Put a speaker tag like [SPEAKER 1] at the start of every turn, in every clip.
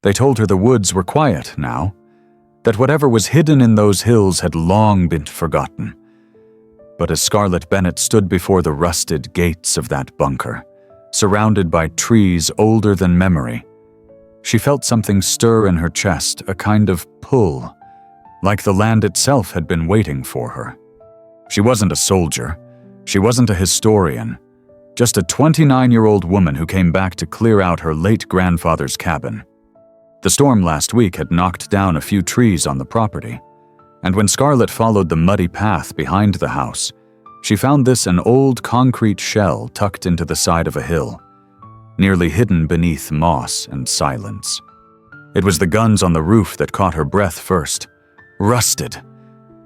[SPEAKER 1] They told her the woods were quiet now, that whatever was hidden in those hills had long been forgotten. But as Scarlett Bennett stood before the rusted gates of that bunker, surrounded by trees older than memory, she felt something stir in her chest, a kind of pull, like the land itself had been waiting for her. She wasn't a soldier, she wasn't a historian, just a 29-year-old woman who came back to clear out her late grandfather's cabin. The storm last week had knocked down a few trees on the property, and when Scarlett followed the muddy path behind the house, she found this an old concrete shell tucked into the side of a hill, nearly hidden beneath moss and silence. It was the guns on the roof that caught her breath first. Rusted,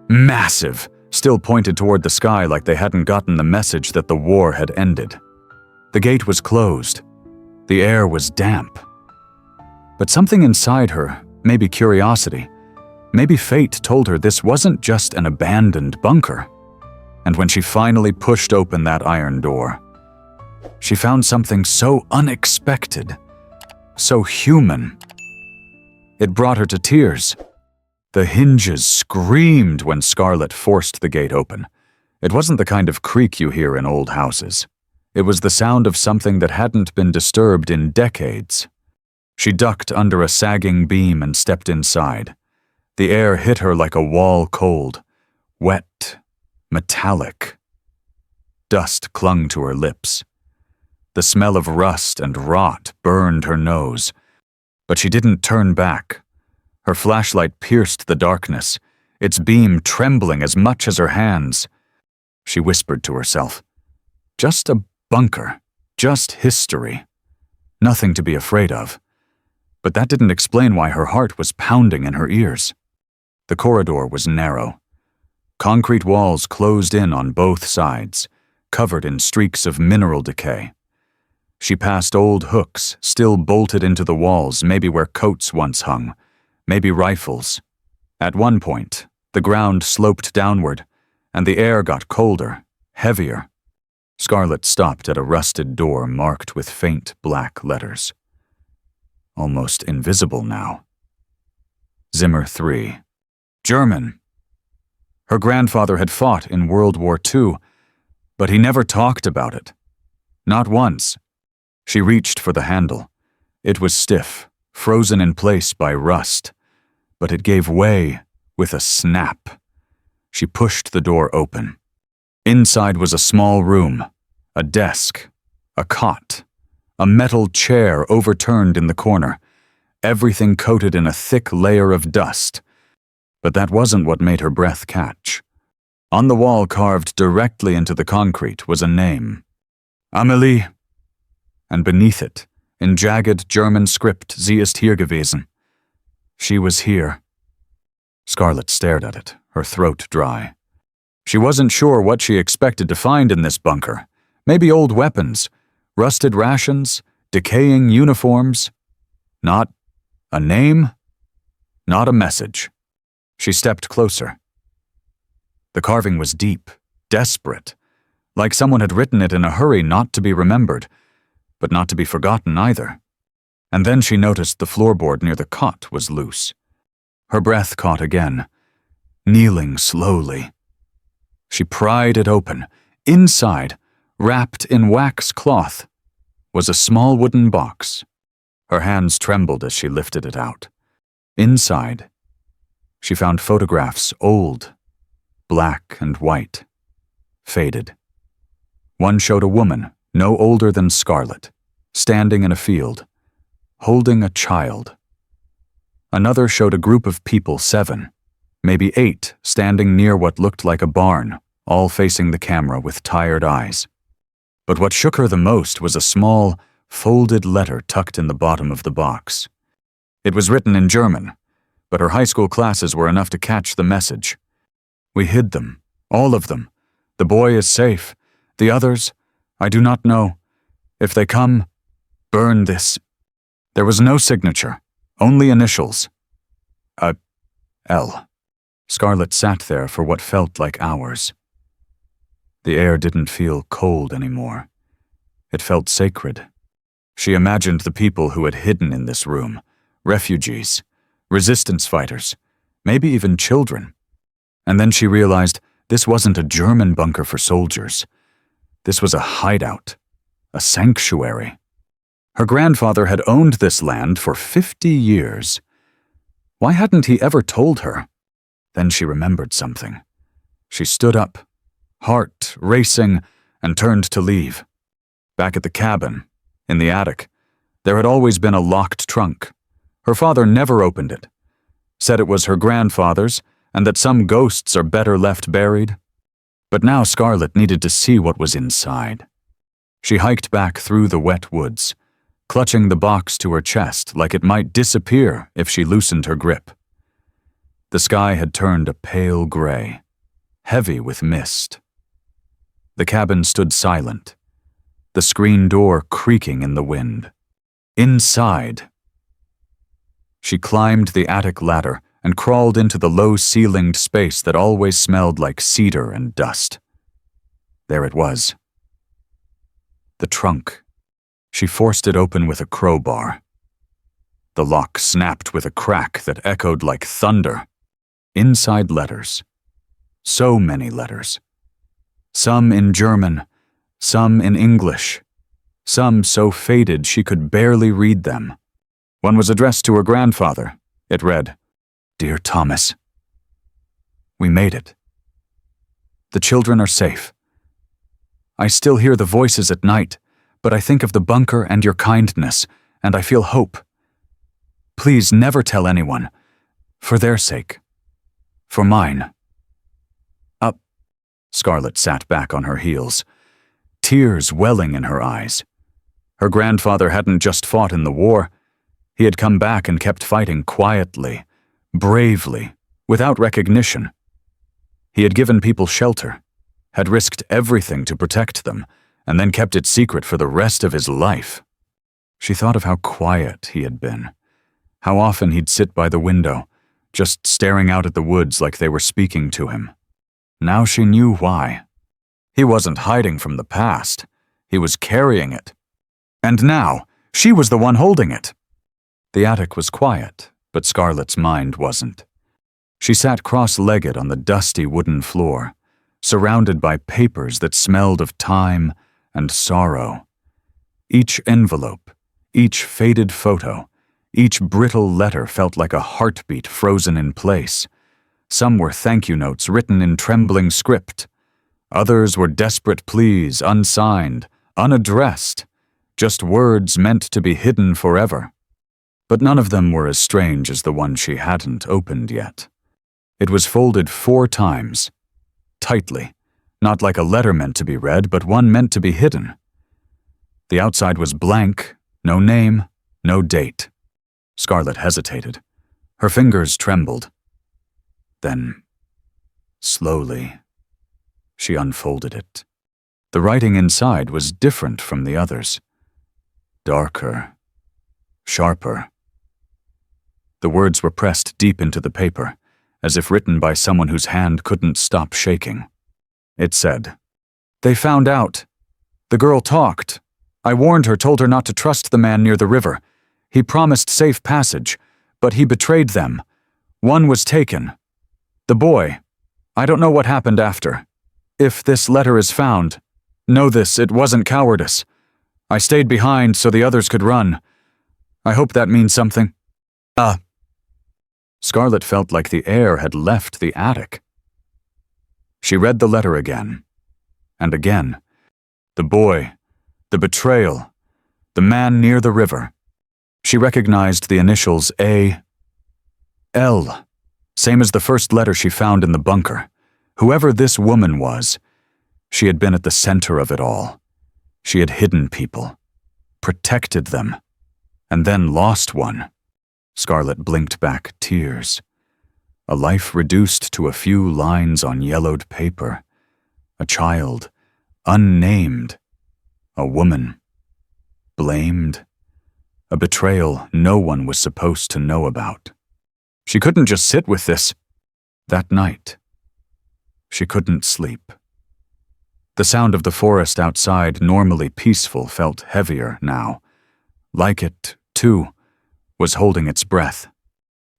[SPEAKER 1] massive, still pointed toward the sky like they hadn't gotten the message that the war had ended. The gate was closed. The air was damp. But something inside her, maybe curiosity, maybe fate told her this wasn't just an abandoned bunker. And when she finally pushed open that iron door, she found something so unexpected, so human. It brought her to tears. The hinges screamed when Scarlett forced the gate open. It wasn't the kind of creak you hear in old houses. It was the sound of something that hadn't been disturbed in decades. She ducked under a sagging beam and stepped inside. The air hit her like a wall cold, wet, metallic. Dust clung to her lips. The smell of rust and rot burned her nose, but she didn't turn back. Her flashlight pierced the darkness, its beam trembling as much as her hands. She whispered to herself, "Just a bunker, just history. Nothing to be afraid of." But that didn't explain why her heart was pounding in her ears. The corridor was narrow. Concrete walls closed in on both sides, covered in streaks of mineral decay. She passed old hooks, still bolted into the walls, maybe where coats once hung, maybe rifles. At one point, the ground sloped downward, and the air got colder, heavier. Scarlett stopped at a rusted door marked with faint black letters. Almost invisible now. Zimmer 3. German. Her grandfather had fought in World War II, but he never talked about it. Not once. She reached for the handle. It was stiff, frozen in place by rust, but it gave way with a snap. She pushed the door open. Inside was a small room, a desk, a cot, a metal chair overturned in the corner, everything coated in a thick layer of dust. But that wasn't what made her breath catch. On the wall carved directly into the concrete was a name, Amelie, and beneath it, in jagged German script, Sie ist hier gewesen. She was here. Scarlett stared at it, her throat dry. She wasn't sure what she expected to find in this bunker. Maybe old weapons, rusted rations, decaying uniforms. Not a name, not a message. She stepped closer. The carving was deep, desperate, like someone had written it in a hurry not to be remembered, but not to be forgotten either. And then she noticed the floorboard near the cot was loose. Her breath caught again, kneeling slowly. She pried it open. Inside, wrapped in wax cloth, was a small wooden box. Her hands trembled as she lifted it out. Inside, she found photographs, old, black and white, faded. One showed a woman, no older than Scarlett, standing in a field, holding a child. Another showed a group of people, 7, maybe 8, standing near what looked like a barn, all facing the camera with tired eyes. But what shook her the most was a small, folded letter tucked in the bottom of the box. It was written in German, but her high school classes were enough to catch the message. We hid them, all of them. The boy is safe. The others, I do not know. If they come, burn this. There was no signature, only initials. L. Scarlett sat there for what felt like hours. The air didn't feel cold anymore. It felt sacred. She imagined the people who had hidden in this room, refugees, resistance fighters, maybe even children. And then she realized this wasn't a German bunker for soldiers. This was a hideout, a sanctuary. Her grandfather had owned this land for 50 years. Why hadn't he ever told her? Then she remembered something. She stood up, heart racing, and turned to leave. Back at the cabin, in the attic, there had always been a locked trunk. Her father never opened it. Said it was her grandfather's, and that some ghosts are better left buried. But now Scarlett needed to see what was inside. She hiked back through the wet woods, clutching the box to her chest like it might disappear if she loosened her grip. The sky had turned a pale gray, heavy with mist. The cabin stood silent, the screen door creaking in the wind. Inside. She climbed the attic ladder and crawled into the low-ceilinged space that always smelled like cedar and dust. There it was. The trunk. She forced it open with a crowbar. The lock snapped with a crack that echoed like thunder. Inside letters. So many letters. Some in German, some in English, some so faded she could barely read them. One was addressed to her grandfather. It read, "Dear Thomas, we made it. The children are safe. I still hear the voices at night, but I think of the bunker and your kindness, and I feel hope. Please never tell anyone, for their sake, for mine." Up. Scarlett sat back on her heels, tears welling in her eyes. Her grandfather hadn't just fought in the war. He had come back and kept fighting quietly, bravely, without recognition. He had given people shelter, had risked everything to protect them, and then kept it secret for the rest of his life. She thought of how quiet he had been, how often he'd sit by the window, just staring out at the woods like they were speaking to him. Now she knew why. He wasn't hiding from the past. He was carrying it. And now, she was the one holding it. The attic was quiet, but Scarlett's mind wasn't. She sat cross-legged on the dusty wooden floor, surrounded by papers that smelled of time and sorrow. Each envelope, each faded photo, each brittle letter felt like a heartbeat frozen in place. Some were thank-you notes written in trembling script. Others were desperate pleas, unsigned, unaddressed, just words meant to be hidden forever. But none of them were as strange as the one she hadn't opened yet. It was folded 4 times, tightly, not like a letter meant to be read, but one meant to be hidden. The outside was blank, no name, no date. Scarlett hesitated. Her fingers trembled. Then, slowly, she unfolded it. The writing inside was different from the others. Darker, sharper. The words were pressed deep into the paper, as if written by someone whose hand couldn't stop shaking. It said, "They found out. The girl talked. I warned her, told her not to trust the man near the river. He promised safe passage, but he betrayed them. One was taken. The boy. I don't know what happened after. If this letter is found, know this, it wasn't cowardice. I stayed behind so the others could run. I hope that means something." Scarlett felt like the air had left the attic. She read the letter again, and again. The boy, the betrayal, the man near the river. She recognized the initials A. L, same as the first letter she found in the bunker. Whoever this woman was, she had been at the center of it all. She had hidden people, protected them, and then lost one. Scarlett blinked back tears. A life reduced to a few lines on yellowed paper. A child, unnamed. A woman, blamed. A betrayal no one was supposed to know about. She couldn't just sit with this. That night, she couldn't sleep. The sound of the forest outside, normally peaceful, felt heavier now. Like it, too, was holding its breath.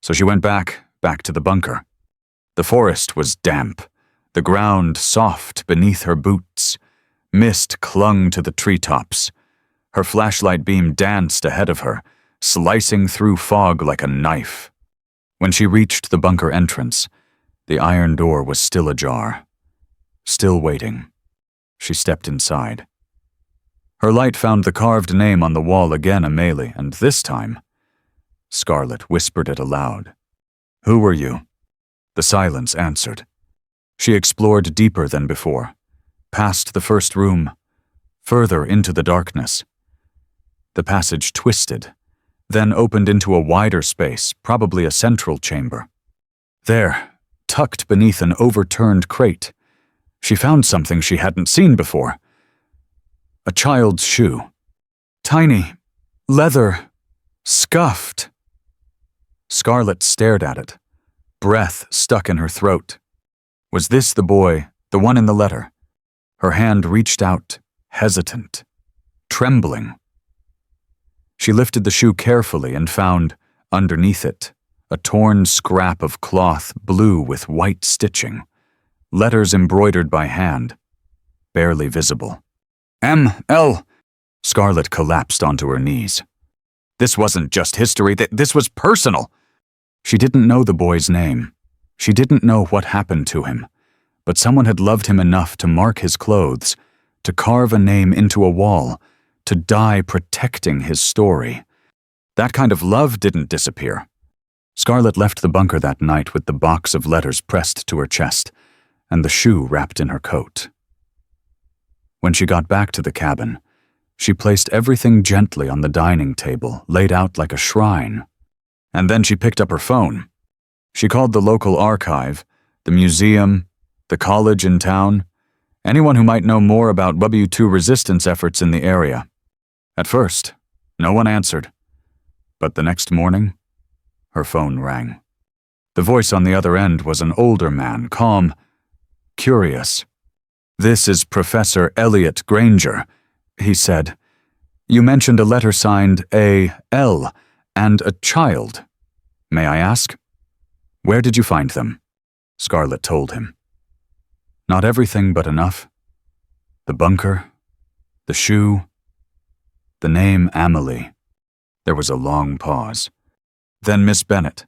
[SPEAKER 1] So she went back to the bunker. The forest was damp, the ground soft beneath her boots. Mist clung to the treetops. Her flashlight beam danced ahead of her, slicing through fog like a knife. When she reached the bunker entrance, the iron door was still ajar. Still waiting. She stepped inside. Her light found the carved name on the wall again, Amelie, and this time, Scarlett whispered it aloud. "Who were you?" The silence answered. She explored deeper than before, past the first room, further into the darkness. The passage twisted, then opened into a wider space, probably a central chamber. There, tucked beneath an overturned crate, she found something she hadn't seen before. A child's shoe. Tiny, leather, scuffed. Scarlett stared at it, breath stuck in her throat. Was this the boy, the one in the letter? Her hand reached out, hesitant, trembling. She lifted the shoe carefully and found, underneath it, a torn scrap of cloth blue with white stitching, letters embroidered by hand, barely visible. M.L. Scarlett collapsed onto her knees. This wasn't just history, this was personal. She didn't know the boy's name. She didn't know what happened to him, but someone had loved him enough to mark his clothes, to carve a name into a wall, to die protecting his story. That kind of love didn't disappear. Scarlett left the bunker that night with the box of letters pressed to her chest and the shoe wrapped in her coat. When she got back to the cabin, she placed everything gently on the dining table, laid out like a shrine. And then she picked up her phone. She called the local archive, the museum, the college in town, anyone who might know more about WWII resistance efforts in the area. At first, no one answered. But the next morning, her phone rang. The voice on the other end was an older man, calm, curious. "This is Professor Elliot Granger," he said. "You mentioned a letter signed A.L. and a child. May I ask? Where did you find them?" Scarlett told him. Not everything, but enough. The bunker, the shoe, the name Amelie. There was a long pause. Then Miss Bennett,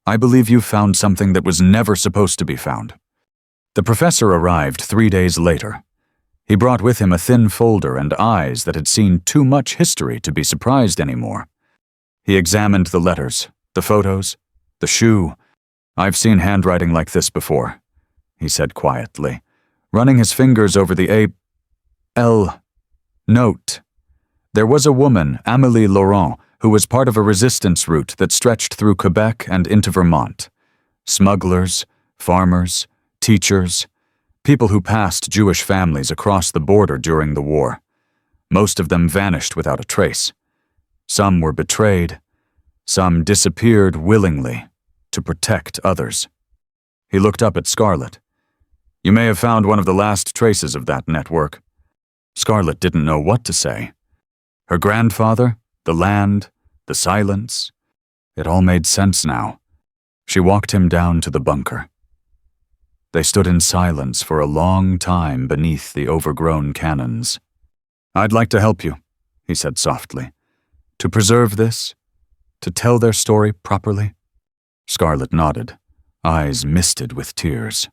[SPEAKER 1] I believe you found something that was never supposed to be found. The professor arrived 3 days later. He brought with him a thin folder and eyes that had seen too much history to be surprised anymore. He examined the letters, the photos, the shoe. "I've seen handwriting like this before," he said quietly, running his fingers over the A.L. note. There was a woman, Amélie Laurent, who was part of a resistance route that stretched through Quebec and into Vermont. Smugglers, farmers, teachers, people who passed Jewish families across the border during the war. Most of them vanished without a trace. Some were betrayed. Some disappeared willingly to protect others. He looked up at Scarlett. "You may have found one of the last traces of that network." Scarlett didn't know what to say. Her grandfather, the land, the silence, it all made sense now. She walked him down to the bunker. They stood in silence for a long time beneath the overgrown cannons. "I'd like to help you," he said softly. "To preserve this, to tell their story properly." Scarlett nodded, eyes misted with tears.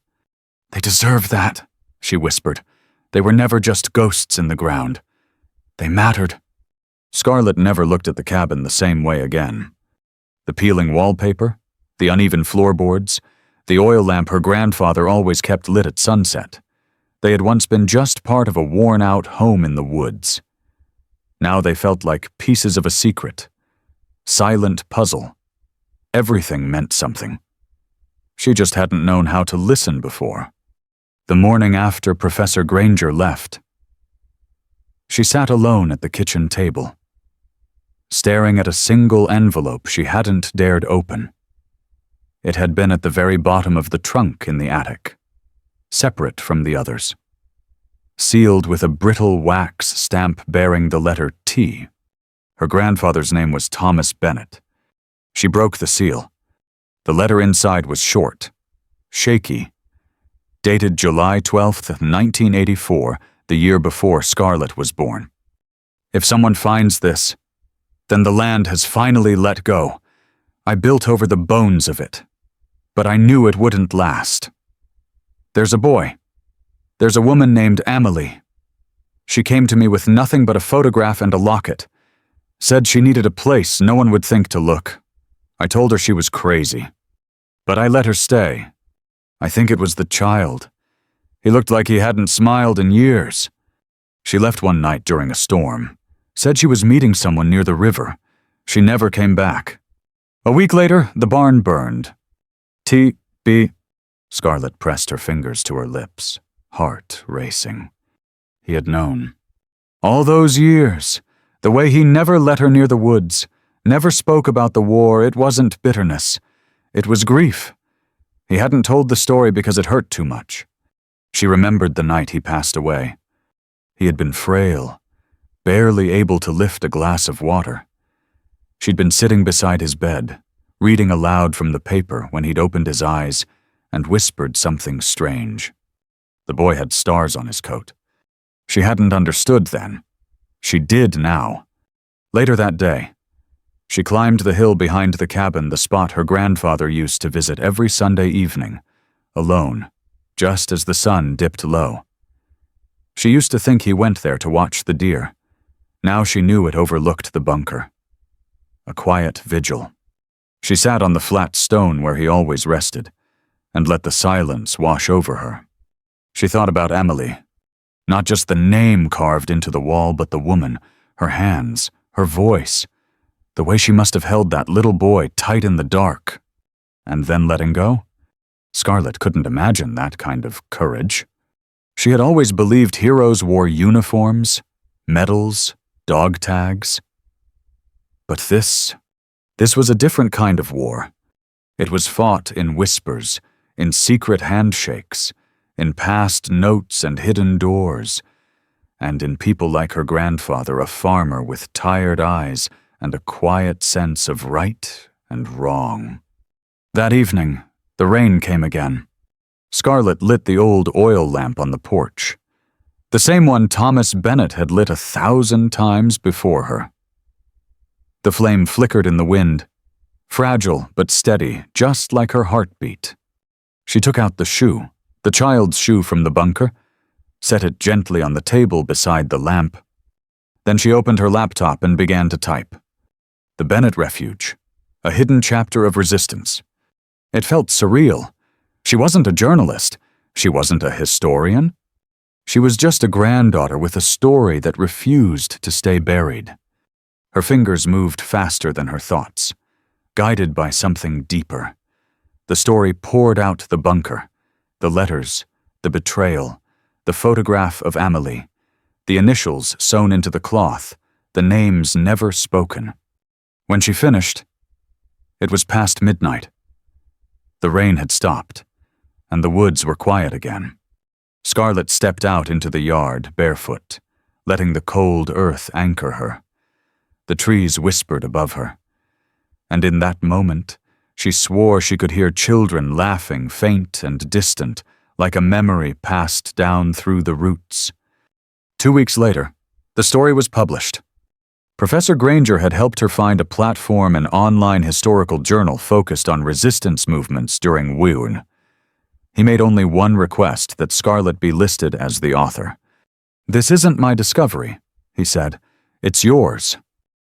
[SPEAKER 1] "They deserve that," she whispered. "They were never just ghosts in the ground. They mattered." Scarlett never looked at the cabin the same way again. The peeling wallpaper, the uneven floorboards, the oil lamp her grandfather always kept lit at sunset. They had once been just part of a worn-out home in the woods. Now they felt like pieces of a secret, silent puzzle. Everything meant something. She just hadn't known how to listen before. The morning after Professor Granger left, she sat alone at the kitchen table, staring at a single envelope she hadn't dared open. It had been at the very bottom of the trunk in the attic, separate from the others, sealed with a brittle wax stamp bearing the letter T. Her grandfather's name was Thomas Bennett. She broke the seal. The letter inside was short, shaky, dated July 12th, 1984, the year before Scarlett was born. If someone finds this, then the land has finally let go. I built over the bones of it, but I knew it wouldn't last. There's a boy. There's a woman named Amelie. She came to me with nothing but a photograph and a locket. Said she needed a place no one would think to look. I told her she was crazy. But I let her stay. I think it was the child. He looked like he hadn't smiled in years. She left one night during a storm. Said she was meeting someone near the river. She never came back. A week later, the barn burned. T.B. Scarlett pressed her fingers to her lips, heart racing. He had known. All those years, the way he never let her near the woods, never spoke about the war, it wasn't bitterness. It was grief. He hadn't told the story because it hurt too much. She remembered the night he passed away. He had been frail, barely able to lift a glass of water. She'd been sitting beside his bed, reading aloud from the paper when he'd opened his eyes and whispered something strange. The boy had stars on his coat. She hadn't understood then. She did now. Later that day, she climbed the hill behind the cabin, the spot her grandfather used to visit every Sunday evening, alone, just as the sun dipped low. She used to think he went there to watch the deer. Now she knew it overlooked the bunker. A quiet vigil. She sat on the flat stone where he always rested, and let the silence wash over her. She thought about Amelie. Not just the name carved into the wall, but the woman, her hands, her voice, the way she must have held that little boy tight in the dark. And then letting go? Scarlett couldn't imagine that kind of courage. She had always believed heroes wore uniforms, medals, dog tags. But this was a different kind of war. It was fought in whispers, in secret handshakes, in passed notes and hidden doors, and in people like her grandfather, a farmer with tired eyes and a quiet sense of right and wrong. That evening, the rain came again. Scarlett lit the old oil lamp on the porch, the same one Thomas Bennett had lit 1,000 times before her. The flame flickered in the wind, fragile but steady, just like her heartbeat. She took out the shoe, the child's shoe from the bunker, set it gently on the table beside the lamp. Then she opened her laptop and began to type. The Bennett Refuge, a hidden chapter of resistance. It felt surreal. She wasn't a journalist. She wasn't a historian. She was just a granddaughter with a story that refused to stay buried. Her fingers moved faster than her thoughts, guided by something deeper. The story poured out the bunker, the letters, the betrayal, the photograph of Amelie, the initials sewn into the cloth, the names never spoken. When she finished, it was past midnight. The rain had stopped, and the woods were quiet again. Scarlett stepped out into the yard, barefoot, letting the cold earth anchor her. The trees whispered above her, and in that moment, she swore she could hear children laughing, faint and distant, like a memory passed down through the roots. 2 weeks later, the story was published. Professor Granger had helped her find a platform, an online historical journal focused on resistance movements during WWII. He made only one request, that Scarlett be listed as the author. "This isn't my discovery," he said. "It's yours."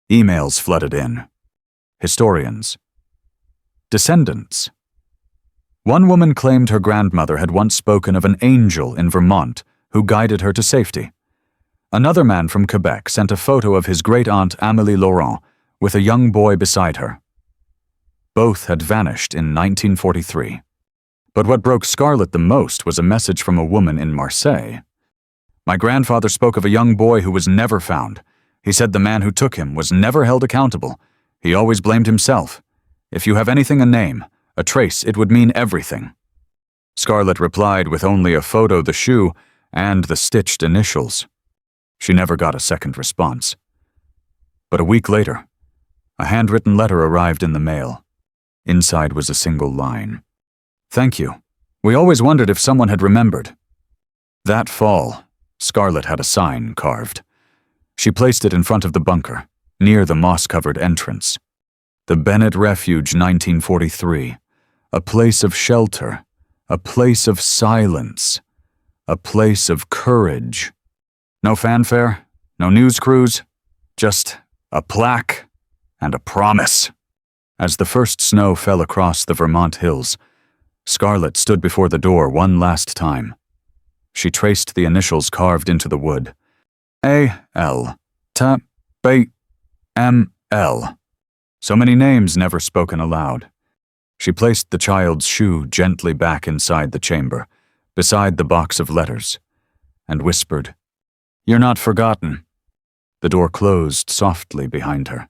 [SPEAKER 1] Emails flooded in. Historians. Descendants. One woman claimed her grandmother had once spoken of an angel in Vermont who guided her to safety. Another man from Quebec sent a photo of his great-aunt Amélie Laurent with a young boy beside her. Both had vanished in 1943. But what broke Scarlett the most was a message from a woman in Marseille. "My grandfather spoke of a young boy who was never found. He said the man who took him was never held accountable. He always blamed himself. If you have anything, a name, a trace, it would mean everything." Scarlett replied with only a photo, the shoe, and the stitched initials. She never got a second response. But a week later, A handwritten letter arrived in the mail. Inside was a single line. "Thank you. We always wondered if someone had remembered." That fall, Scarlett had a sign carved. She placed it in front of the bunker, near the moss-covered entrance. The Bennett Refuge, 1943. A place of shelter. A place of silence. A place of courage. No fanfare, no news crews, just a plaque and a promise. As the first snow fell across the Vermont hills, Scarlett stood before the door one last time. She traced the initials carved into the wood. A-L. T-B-M-L. So many names never spoken aloud. She placed the child's shoe gently back inside the chamber, beside the box of letters, and whispered, "You're not forgotten." The door closed softly behind her.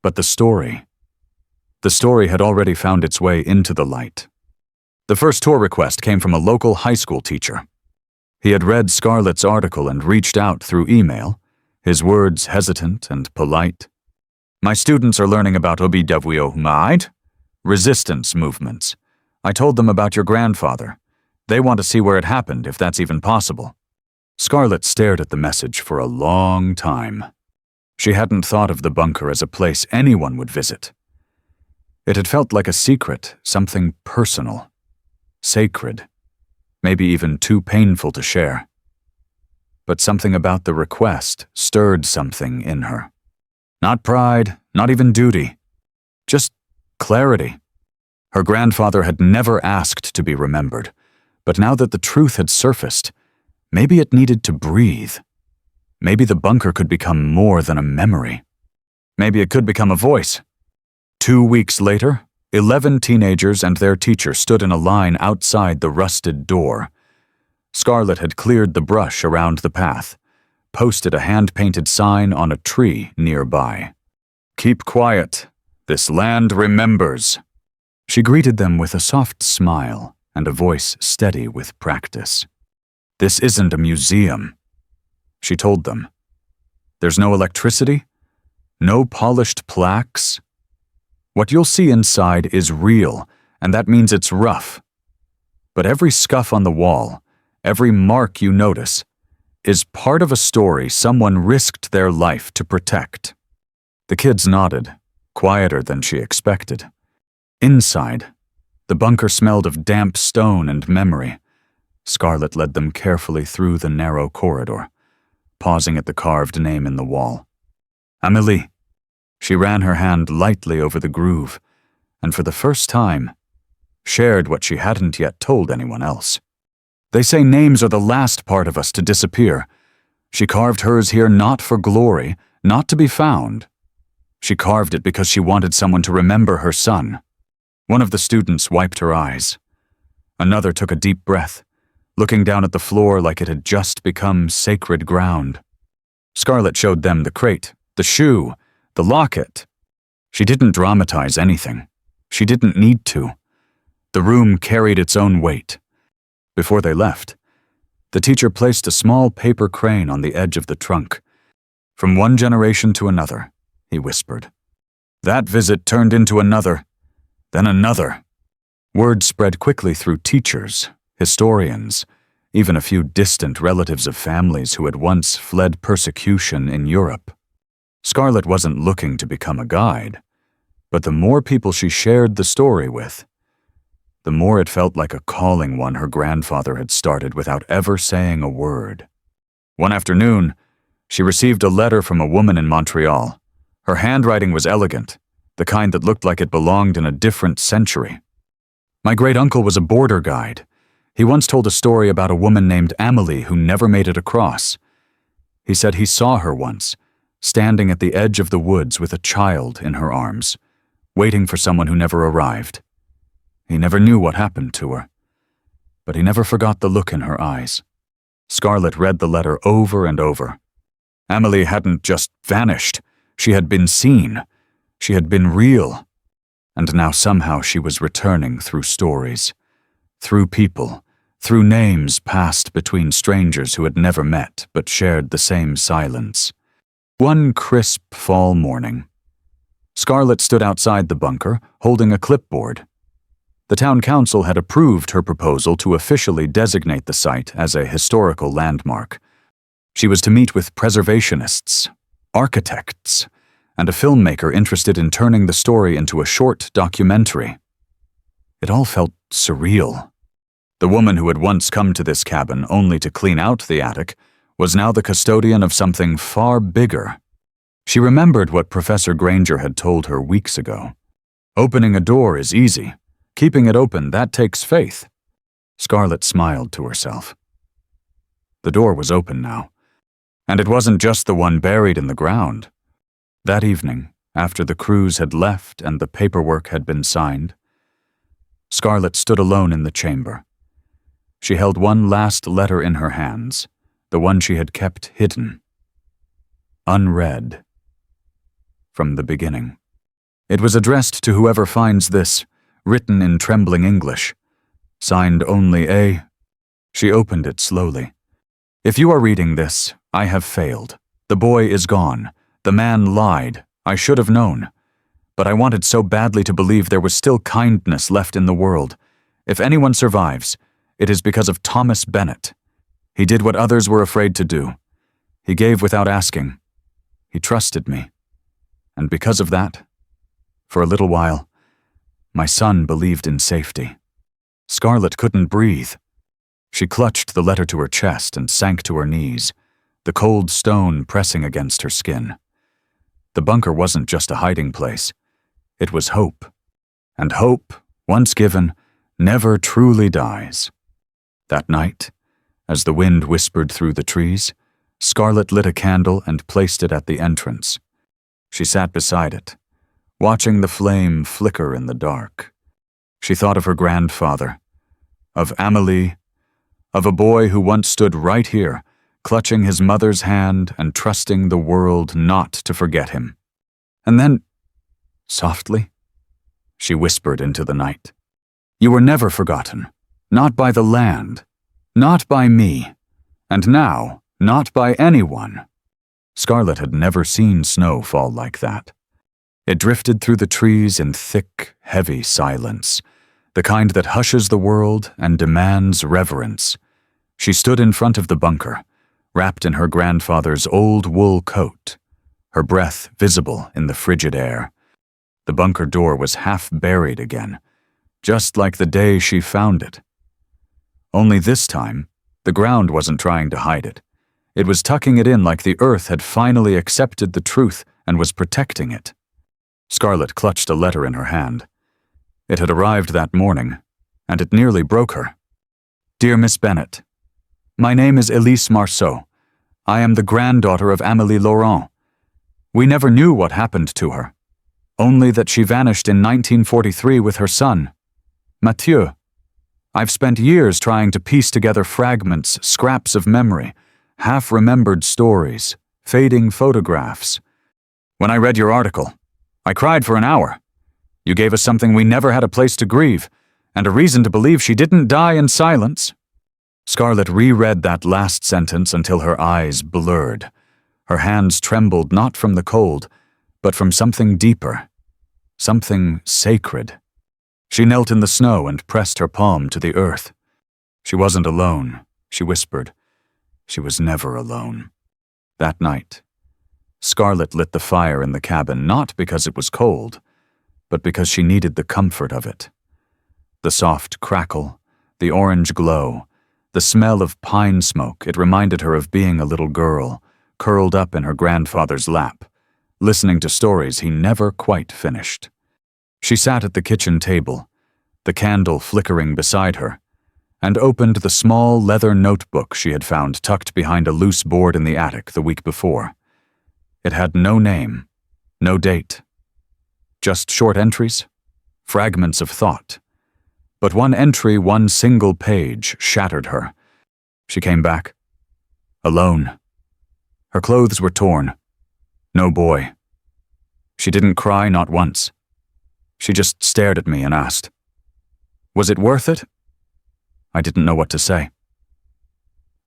[SPEAKER 1] But the story had already found its way into the light. The first tour request came from a local high school teacher. He had read Scarlett's article and reached out through email, his words hesitant and polite. "My students are learning about WWII, resistance movements. I told them about your grandfather. They want to see where it happened, if that's even possible." Scarlett stared at the message for a long time. She hadn't thought of the bunker as a place anyone would visit. It had felt like a secret, something personal, sacred, maybe even too painful to share. But something about the request stirred something in her. Not pride, not even duty, just clarity. Her grandfather had never asked to be remembered, but now that the truth had surfaced, maybe it needed to breathe. Maybe the bunker could become more than a memory. Maybe it could become a voice. 2 weeks later, 11 teenagers and their teacher stood in a line outside the rusted door. Scarlett had cleared the brush around the path, posted a hand-painted sign on a tree nearby. "Keep quiet. This land remembers." She greeted them with a soft smile and a voice steady with practice. "This isn't a museum," she told them. "There's no electricity, no polished plaques. What you'll see inside is real, and that means it's rough. But every scuff on the wall, every mark you notice, is part of a story someone risked their life to protect." The kids nodded, quieter than she expected. Inside, the bunker smelled of damp stone and memory. Scarlett led them carefully through the narrow corridor, pausing at the carved name in the wall. "Amélie." She ran her hand lightly over the groove, and for the first time, shared what she hadn't yet told anyone else. "They say names are the last part of us to disappear. She carved hers here not for glory, not to be found. She carved it because she wanted someone to remember her son." One of the students wiped her eyes. Another took a deep breath, looking down at the floor like it had just become sacred ground. Scarlett showed them the crate, the shoe, the locket. She didn't dramatize anything. She didn't need to. The room carried its own weight. Before they left, the teacher placed a small paper crane on the edge of the trunk. "From one generation to another," he whispered. "That visit turned into another, then another." Word spread quickly through teachers, historians, even a few distant relatives of families who had once fled persecution in Europe. Scarlett wasn't looking to become a guide, but the more people she shared the story with, the more it felt like a calling one her grandfather had started without ever saying a word. One afternoon, she received a letter from a woman in Montreal. Her handwriting was elegant, the kind that looked like it belonged in a different century. "My great-uncle was a border guide. He once told a story about a woman named Amélie who never made it across. He said he saw her once, standing at the edge of the woods with a child in her arms, waiting for someone who never arrived. He never knew what happened to her, but he never forgot the look in her eyes." Scarlett read the letter over and over. Amélie hadn't just vanished. She had been seen. She had been real. And now somehow she was returning through stories, through people, through names passed between strangers who had never met but shared the same silence. One crisp fall morning, Scarlett stood outside the bunker, holding a clipboard. The town council had approved her proposal to officially designate the site as a historical landmark. She was to meet with preservationists, architects, and a filmmaker interested in turning the story into a short documentary. It all felt surreal. The woman who had once come to this cabin only to clean out the attic was now the custodian of something far bigger. She remembered what Professor Granger had told her weeks ago. Opening a door is easy. Keeping it open, that takes faith. Scarlett smiled to herself. The door was open now, and it wasn't just the one buried in the ground. That evening, after the crews had left and the paperwork had been signed, Scarlett stood alone in the chamber. She held one last letter in her hands, the one she had kept hidden. Unread. From the beginning. It was addressed to whoever finds this, written in trembling English. Signed only A. She opened it slowly. If you are reading this, I have failed. The boy is gone. The man lied. I should have known. But I wanted so badly to believe there was still kindness left in the world. If anyone survives, it is because of Thomas Bennett. He did what others were afraid to do. He gave without asking. He trusted me. And because of that, for a little while, my son believed in safety. Scarlett couldn't breathe. She clutched the letter to her chest and sank to her knees, the cold stone pressing against her skin. The bunker wasn't just a hiding place. It was hope. And hope, once given, never truly dies. That night, as the wind whispered through the trees, Scarlett lit a candle and placed it at the entrance. She sat beside it, watching the flame flicker in the dark. She thought of her grandfather, of Amélie, of a boy who once stood right here, clutching his mother's hand and trusting the world not to forget him. And then, softly, she whispered into the night, "You were never forgotten, not by the land, not by me, and now, not by anyone." Scarlett had never seen snow fall like that. It drifted through the trees in thick, heavy silence, the kind that hushes the world and demands reverence. She stood in front of the bunker, wrapped in her grandfather's old wool coat, her breath visible in the frigid air. The bunker door was half buried again, just like the day she found it. Only this time, the ground wasn't trying to hide it. It was tucking it in like the earth had finally accepted the truth and was protecting it. Scarlett clutched a letter in her hand. It had arrived that morning, and it nearly broke her. "Dear Miss Bennett, my name is Elise Marceau. I am the granddaughter of Amélie Laurent. We never knew what happened to her, only that she vanished in 1943 with her son, Mathieu. I've spent years trying to piece together fragments, scraps of memory, half-remembered stories, fading photographs. When I read your article, I cried for an hour. You gave us something we never had a place to grieve, and a reason to believe she didn't die in silence." Scarlett reread that last sentence until her eyes blurred. Her hands trembled not from the cold, but from something deeper, something sacred. She knelt in the snow and pressed her palm to the earth. She wasn't alone, she whispered. She was never alone. That night, Scarlett lit the fire in the cabin not because it was cold, but because she needed the comfort of it. The soft crackle, the orange glow, the smell of pine smoke, it reminded her of being a little girl, curled up in her grandfather's lap, listening to stories he never quite finished. She sat at the kitchen table, the candle flickering beside her, and opened the small leather notebook she had found tucked behind a loose board in the attic the week before. It had no name, no date, just short entries, fragments of thought. But one entry, one single page, shattered her. She came back, alone. Her clothes were torn. No boy. She didn't cry, not once. She just stared at me and asked, "Was it worth it?" I didn't know what to say.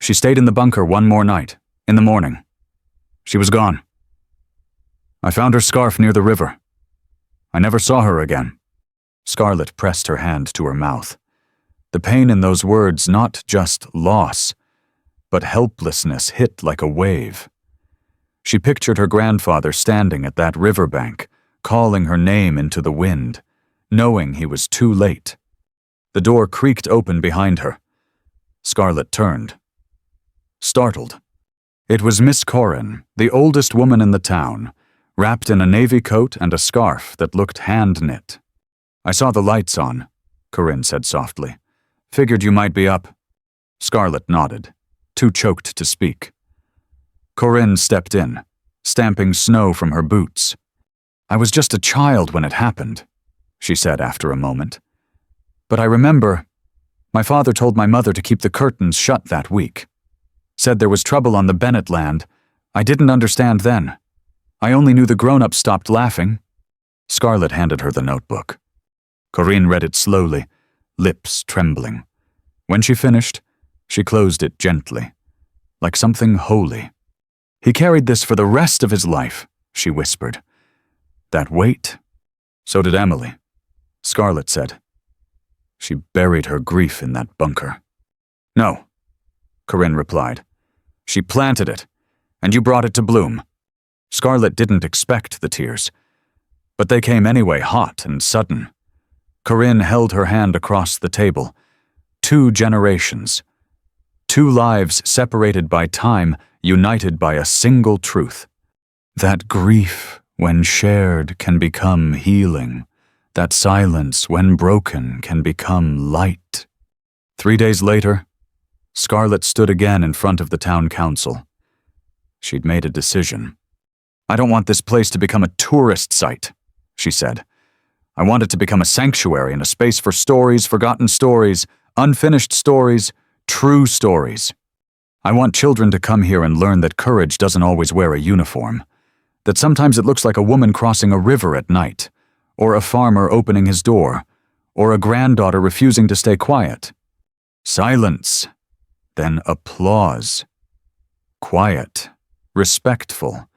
[SPEAKER 1] She stayed in the bunker one more night, in the morning. She was gone. I found her scarf near the river. I never saw her again." Scarlett pressed her hand to her mouth. The pain in those words, not just loss, but helplessness, hit like a wave. She pictured her grandfather standing at that riverbank, calling her name into the wind, knowing he was too late. The door creaked open behind her. Scarlett turned. Startled. It was Miss Corin, the oldest woman in the town, wrapped in a navy coat and a scarf that looked hand-knit. "I saw the lights on," Corinne said softly. "Figured you might be up." Scarlett nodded, too choked to speak. Corinne stepped in, stamping snow from her boots. "I was just a child when it happened," she said after a moment. "But I remember, my father told my mother to keep the curtains shut that week. Said there was trouble on the Bennett land. I didn't understand then. I only knew the grown-ups stopped laughing." Scarlett handed her the notebook. Corinne read it slowly, lips trembling. When she finished, she closed it gently, like something holy. "He carried this for the rest of his life," she whispered. "That weight? So did Emily," Scarlett said. "She buried her grief in that bunker." "No," Corinne replied. "She planted it, and you brought it to bloom." Scarlett didn't expect the tears, but they came anyway, hot and sudden. Corinne held her hand across the table. 2 generations. 2 lives separated by time, united by a single truth. That grief, when shared, can become healing. That silence, when broken, can become light. 3 days later, Scarlett stood again in front of the town council. She'd made a decision. "I don't want this place to become a tourist site," she said. "I want it to become a sanctuary and a space for stories, forgotten stories, unfinished stories, true stories. I want children to come here and learn that courage doesn't always wear a uniform, that sometimes it looks like a woman crossing a river at night, or a farmer opening his door, or a granddaughter refusing to stay quiet. Silence, then applause. Quiet, respectful,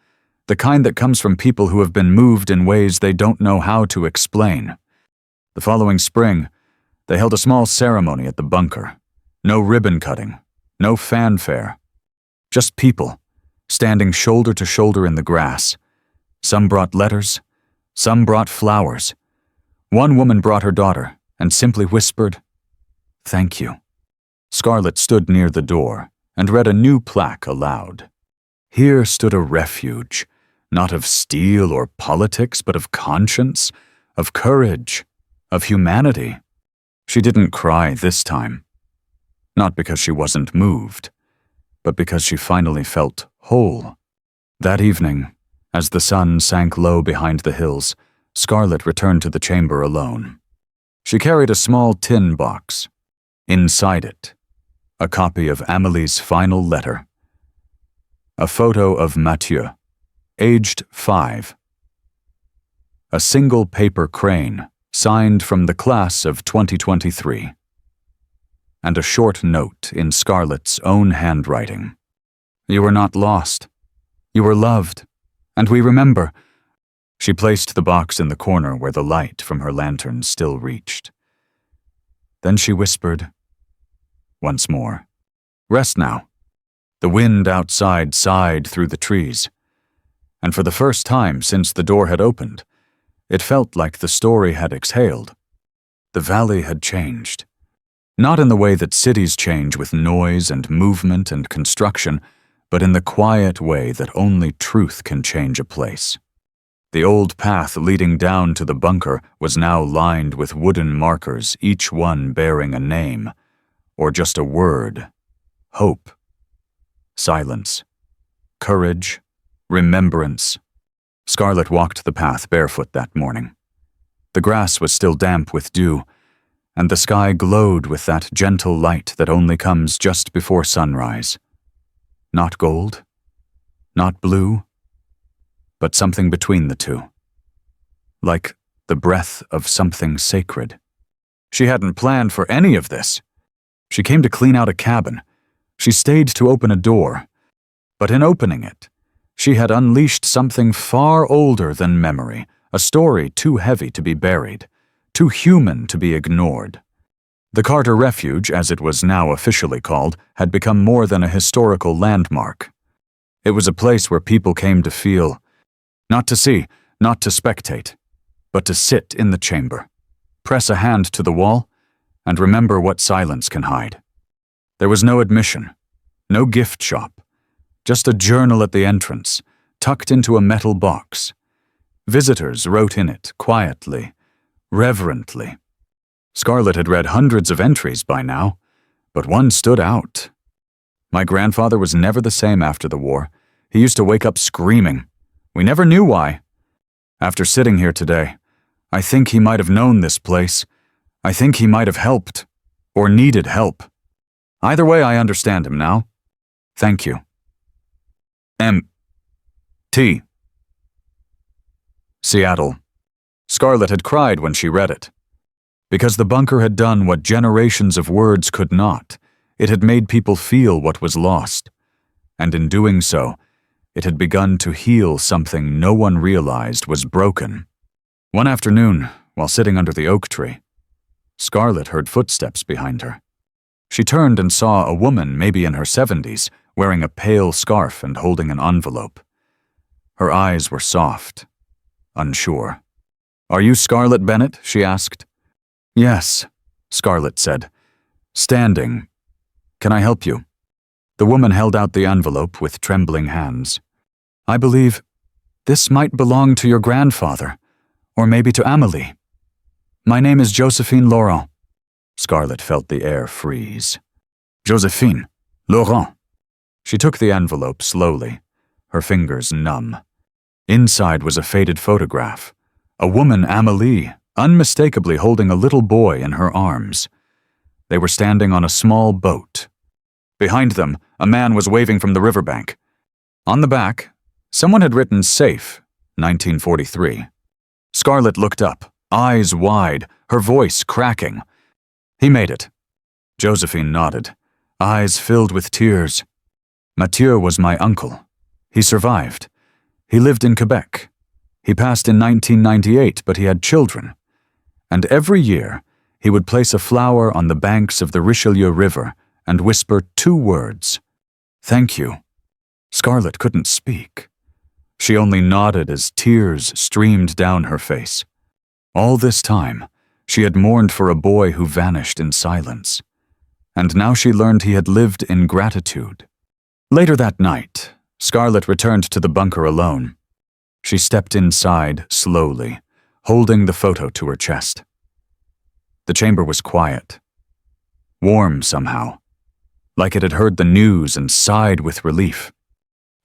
[SPEAKER 1] the kind that comes from people who have been moved in ways they don't know how to explain." The following spring, they held a small ceremony at the bunker. No ribbon cutting, no fanfare. Just people, standing shoulder to shoulder in the grass. Some brought letters, some brought flowers. One woman brought her daughter and simply whispered, "Thank you." Scarlett stood near the door and read a new plaque aloud. Here stood a refuge, not of steel or politics, but of conscience, of courage, of humanity. She didn't cry this time. Not because she wasn't moved, but because she finally felt whole. That evening, as the sun sank low behind the hills, Scarlett returned to the chamber alone. She carried a small tin box. Inside it, a copy of Amelie's final letter. A photo of Mathieu, aged 5. A single paper crane, signed from the class of 2023. And a short note in Scarlett's own handwriting. "You were not lost. You were loved, and we remember." She placed the box in the corner where the light from her lantern still reached. Then she whispered, once more, "Rest now." The wind outside sighed through the trees, and for the first time since the door had opened, it felt like the story had exhaled. The valley had changed. Not in the way that cities change with noise and movement and construction, but in the quiet way that only truth can change a place. The old path leading down to the bunker was now lined with wooden markers, each one bearing a name, or just a word: hope, silence, courage, remembrance. Scarlett walked the path barefoot that morning. The grass was still damp with dew, and the sky glowed with that gentle light that only comes just before sunrise. Not gold, not blue, but something between the two. Like the breath of something sacred. She hadn't planned for any of this. She came to clean out a cabin. She stayed to open a door. But in opening it, she had unleashed something far older than memory, a story too heavy to be buried, too human to be ignored. The Carter Refuge, as it was now officially called, had become more than a historical landmark. It was a place where people came to feel, not to see, not to spectate, but to sit in the chamber, press a hand to the wall, and remember what silence can hide. There was no admission, no gift shop, just a journal at the entrance, tucked into a metal box. Visitors wrote in it quietly, reverently. Scarlett had read hundreds of entries by now, but one stood out. My grandfather was never the same after the war. He used to wake up screaming. We never knew why. After sitting here today, I think he might have known this place. I think he might have helped, or needed help. Either way, I understand him now. Thank you. M.T. Seattle. Scarlett had cried when she read it. Because the bunker had done what generations of words could not, it had made people feel what was lost. And in doing so, it had begun to heal something no one realized was broken. One afternoon, while sitting under the oak tree, Scarlett heard footsteps behind her. She turned and saw a woman, maybe in her 70s, wearing a pale scarf and holding an envelope. Her eyes were soft, unsure. "Are you Scarlett Bennett?" she asked. "Yes," Scarlett said, standing. "Can I help you?" The woman held out the envelope with trembling hands. "I believe this might belong to your grandfather, or maybe to Amélie. My name is Josephine Laurent." Scarlett felt the air freeze. Josephine Laurent. She took the envelope slowly, her fingers numb. Inside was a faded photograph. A woman, Amélie, unmistakably holding a little boy in her arms. They were standing on a small boat. Behind them, a man was waving from the riverbank. On the back, someone had written "Safe, 1943. Scarlett looked up, eyes wide, her voice cracking. "He made it." Josephine nodded, eyes filled with tears. "Mathieu was my uncle. He survived. He lived in Quebec. He passed in 1998, but he had children. And every year, he would place a flower on the banks of the Richelieu River and whisper 2 words. Thank you. Scarlett couldn't speak. She only nodded as tears streamed down her face. All this time, she had mourned for a boy who vanished in silence. And now she learned he had lived in gratitude. Later that night, Scarlett returned to the bunker alone. She stepped inside slowly, holding the photo to her chest. The chamber was quiet, warm somehow, like it had heard the news and sighed with relief.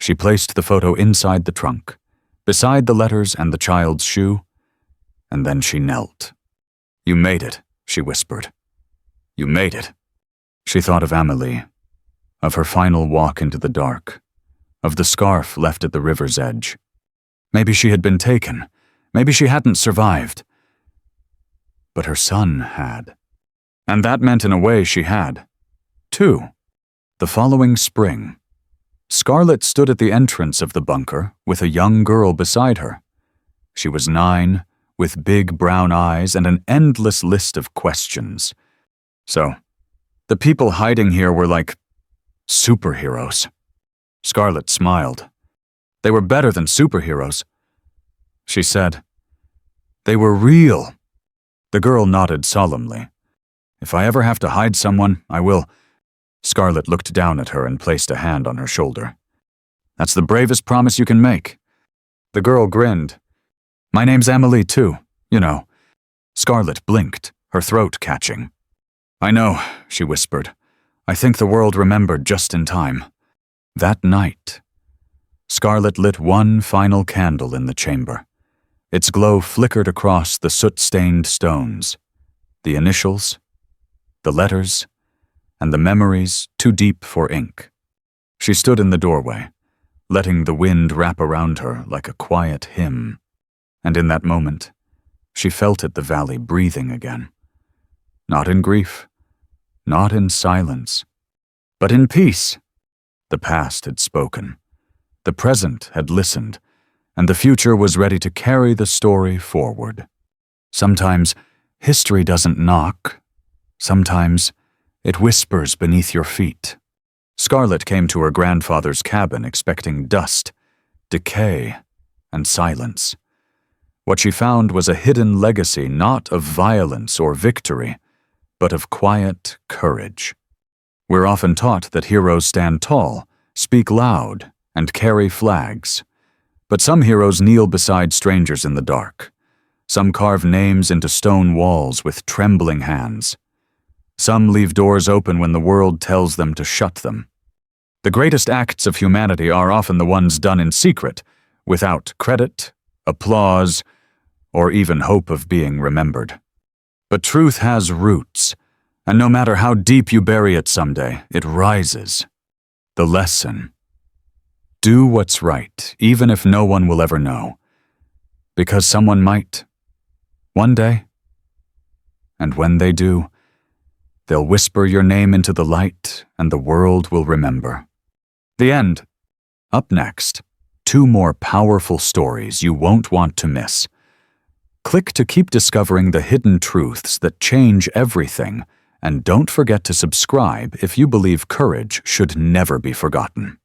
[SPEAKER 1] She placed the photo inside the trunk, beside the letters and the child's shoe, and then she knelt. "You made it," she whispered. "You made it." She thought of Amélie, of her final walk into the dark, of the scarf left at the river's edge. Maybe she had been taken. Maybe she hadn't survived. But her son had. And that meant in a way she had. 2. The following spring, Scarlett stood at the entrance of the bunker with a young girl beside her. She was 9, with big brown eyes and an endless list of questions. So, the people hiding here were like superheroes. Scarlett smiled. They were better than superheroes. She said, "They were real." The girl nodded solemnly. "If I ever have to hide someone, I will." Scarlett looked down at her and placed a hand on her shoulder. "That's the bravest promise you can make." The girl grinned. "My name's Amélie too, you know." Scarlett blinked, her throat catching. "I know," she whispered. "I think the world remembered just in time." That night, Scarlett lit one final candle in the chamber. Its glow flickered across the soot-stained stones. The initials, the letters, and the memories too deep for ink. She stood in the doorway, letting the wind wrap around her like a quiet hymn. And in that moment, she felt it the valley breathing again. Not in grief, not in silence, but in peace. The past had spoken. The present had listened, and the future was ready to carry the story forward. Sometimes history doesn't knock. Sometimes it whispers beneath your feet. Scarlett came to her grandfather's cabin expecting dust, decay, and silence. What she found was a hidden legacy not of violence or victory, but of quiet courage. We're often taught that heroes stand tall, speak loud, and carry flags. But some heroes kneel beside strangers in the dark. Some carve names into stone walls with trembling hands. Some leave doors open when the world tells them to shut them. The greatest acts of humanity are often the ones done in secret, without credit, applause, or even hope of being remembered. But truth has roots, and no matter how deep you bury it someday, it rises. The lesson: do what's right, even if no one will ever know. Because someone might, one day. And when they do, they'll whisper your name into the light, and the world will remember. The end. Up next, 2 more powerful stories you won't want to miss. Click to keep discovering the hidden truths that change everything, and don't forget to subscribe if you believe courage should never be forgotten.